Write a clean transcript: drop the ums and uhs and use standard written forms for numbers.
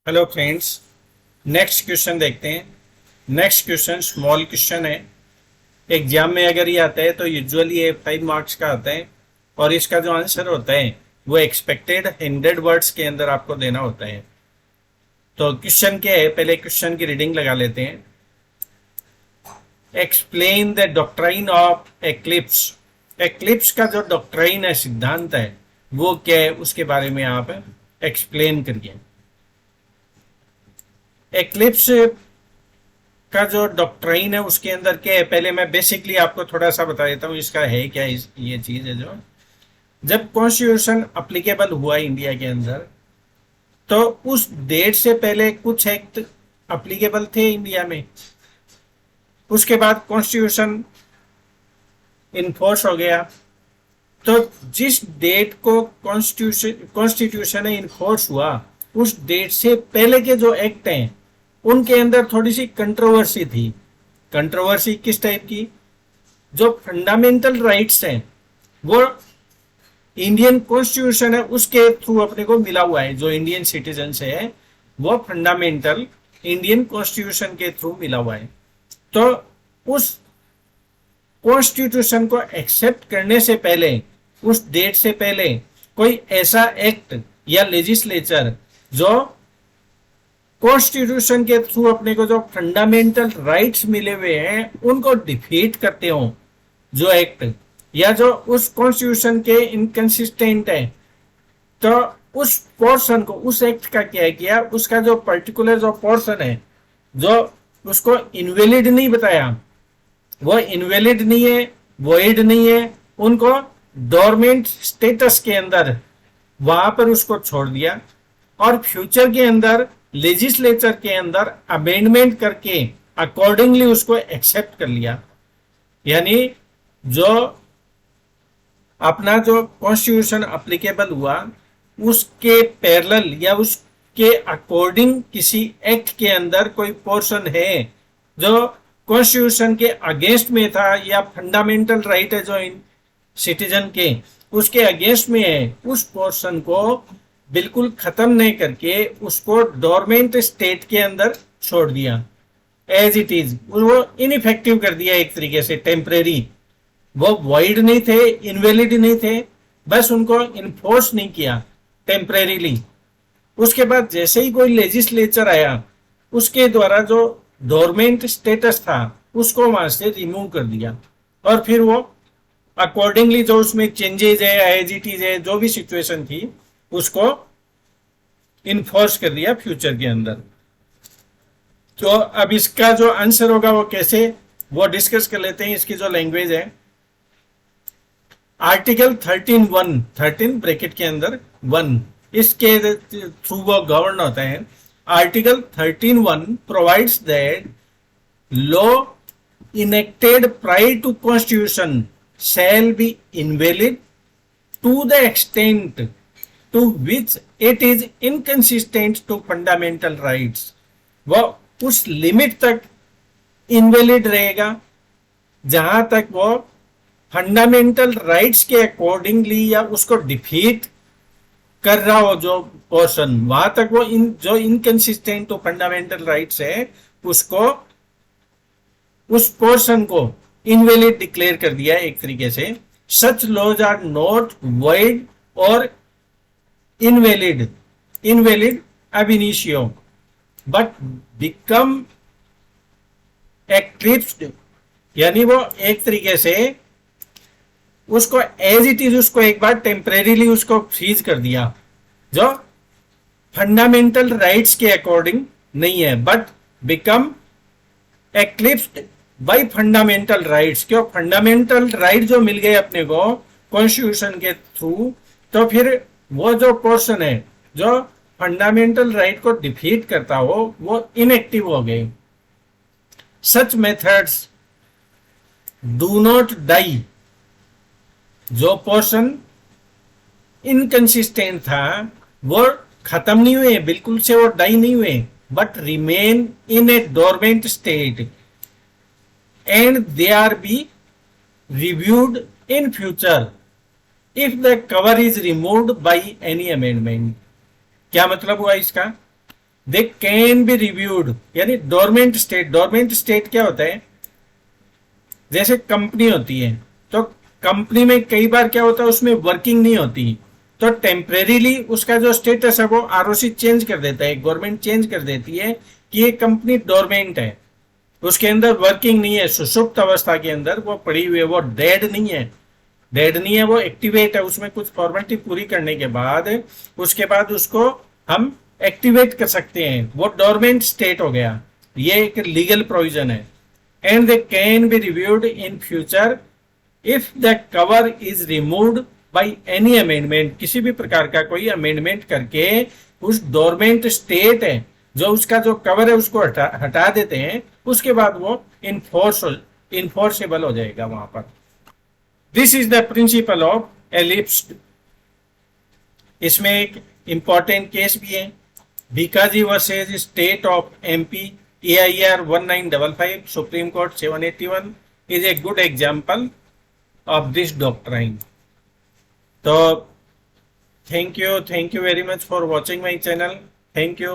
Hello friends. Next question देखते हैं। Next question small question है। एग्जाम में अगर ये आता है तो यूजुअली ये 5 मार्क्स का आता है और इसका जो आंसर होता है वो एक्सपेक्टेड 100 वर्ड्स के अंदर आपको देना होता है। तो क्वेश्चन क्या है, पहले क्वेश्चन की रीडिंग लगा लेते हैं। Explain the doctrine of eclipse. Eclipse का जो डॉक्ट्राइन है, सिद्धांत है, वो क्या है उसके बारे में आप एक्सप्लेन करिए। एक्लिप्स का जो डॉक्ट्राइन है उसके अंदर क्या है, पहले मैं बेसिकली आपको थोड़ा सा बता देता हूँ इसका है क्या। ये चीज है जो जब कॉन्स्टिट्यूशन अप्लीकेबल हुआ इंडिया के अंदर, तो उस डेट से पहले कुछ एक्ट अप्लीकेबल थे इंडिया में। उसके बाद कॉन्स्टिट्यूशन इन्फोर्स हो गया। तो जिस डेट को कॉन्स्टिट्यूशन इन्फोर्स हुआ, उस डेट से पहले के जो एक्ट हैं उनके अंदर थोड़ी सी कंट्रोवर्सी थी। कंट्रोवर्सी किस टाइप की? जो फंडामेंटल राइट्स हैं वो इंडियन कॉन्स्टिट्यूशन है उसके थ्रू अपने को मिला हुआ है। जो इंडियन सिटीजन है वो फंडामेंटल इंडियन कॉन्स्टिट्यूशन के थ्रू मिला हुआ है। तो उस कॉन्स्टिट्यूशन को एक्सेप्ट करने से पहले, उस डेट से पहले कोई ऐसा एक्ट या लेजिस्लेचर जो कॉन्स्टिट्यूशन के थ्रू अपने को जो फंडामेंटल राइट्स मिले हुए हैं उनको डिफीट करते हो, जो एक्ट या जो उस कॉन्स्टिट्यूशन के इनकंसिस्टेंट है, तो उस पोर्शन को, उस एक्ट का क्या किया, उसका जो पर्टिकुलर जो पोर्शन है जो उसको इनवैलिड नहीं बताया, वो इनवैलिड नहीं है, वॉइड नहीं है, उनको डोरमेंट स्टेटस के अंदर वहां पर उसको छोड़ दिया और फ्यूचर के अंदर लेजिस्लेचर के अंदर अमेंडमेंट करके अकॉर्डिंगली उसको एक्सेप्ट कर लिया। यानी जो अपना जो कॉन्स्टिट्यूशन अप्लीकेबल हुआ उसके पैरेलल या उसके अकॉर्डिंग किसी एक्ट के अंदर कोई पोर्शन है जो कॉन्स्टिट्यूशन के अगेंस्ट में था या फंडामेंटल राइट है जो इन सिटीजन के उसके अगेंस्ट में है, उस पोर्शन को बिल्कुल खत्म नहीं करके उसको डोरमेंट स्टेट के अंदर छोड़ दिया, एज इट इज, वो इनइफेक्टिव कर दिया एक तरीके से, टेम्परेरी। वो वॉइड नहीं थे, इनवैलिड नहीं थे, बस उनको इन्फोर्स नहीं किया टेम्परेरीली। उसके बाद जैसे ही कोई लेजिस्लेचर आया उसके द्वारा जो डोरमेंट स्टेटस था उसको वहां से रिमूव कर दिया और फिर वो अकॉर्डिंगली जो उसमें चेंजेस है, एज इट इज है, जो भी सिचुएशन थी उसको इन्फोर्स कर दिया फ्यूचर के अंदर। तो अब इसका जो आंसर होगा वो कैसे, वो डिस्कस कर लेते हैं। इसकी जो लैंग्वेज है, आर्टिकल 13(1), 13 ब्रैकेट के अंदर 1, इसके थ्रू वो गवर्न होता है। Article 13(1) provides that law enacted prior to constitution shall be invalid to the extent to which it is inconsistent to fundamental rights। वो उस लिमिट तक इनवैलिड रहेगा जहां तक वो फंडामेंटल राइट्स के अकॉर्डिंगली या उसको डिफीट कर रहा हो जो पोर्शन, वहां तक वो जो इनकंसिस्टेंट टू फंडामेंटल राइट्स है उसको, उस पोर्शन को इनवैलिड डिक्लेयर कर दिया एक तरीके से। Such laws are not void और invalid ab initio but become eclipsed. यानी वो एक तरीके से उसको एज इट इज, उसको एक बार टेम्परेरीली उसको फ्रीज कर दिया, जो फंडामेंटल राइट्स के अकॉर्डिंग नहीं है, but become eclipsed by fundamental rights. क्यों? फंडामेंटल राइट जो मिल गए अपने को कॉन्स्टिट्यूशन के थ्रू, तो फिर वो जो पोर्शन है जो फंडामेंटल राइट को डिफीट करता हो वो इनएक्टिव हो गए। सच मेथड्स डू नॉट डाई। जो पोर्शन इनकंसिस्टेंट था वो खत्म नहीं हुए, बिल्कुल से वो डाई नहीं हुए, but remain in a dormant state and they are be reviewed in future if the cover is removed by any amendment। क्या मतलब हुआ इसका? दे कैन बी रिव्यूड, यानी डोरमेंट स्टेट। डोरमेंट स्टेट क्या होता है, जैसे कंपनी होती है तो कंपनी में कई बार क्या होता है उसमें वर्किंग नहीं होती, तो टेम्परेरीली उसका जो स्टेटस है वो आरओसी चेंज कर देता है, गवर्नमेंट चेंज कर देती है कि ये कंपनी डोरमेंट है, उसके अंदर वर्किंग नहीं है, सुषुप्त अवस्था के अंदर वो पड़ी हुई है, वो डेड नहीं है। डेड नहीं है, वो एक्टिवेट है, उसमें कुछ फॉर्मेलिटी पूरी करने के बाद उसके बाद उसको हम एक्टिवेट कर सकते हैं, वो डोरमेंट स्टेट हो गया। ये एक लीगल प्रोविजन है। And they can be reviewed in future if the cover is removed by any amendment, किसी भी प्रकार का कोई अमेंडमेंट करके उस डोरमेंट स्टेट है जो उसका जो कवर है उसको हटा देते हैं, उसके बाद वो इन्फोर्सेबल हो जाएगा वहां पर। This is the principle of eclipsed. इसमें एक इंपॉर्टेंट केस भी है, Bhikaji versus state of MP, AIR 1955, supreme court 781 is a good example of this doctrine. So thank you very much for watching my channel. Thank you.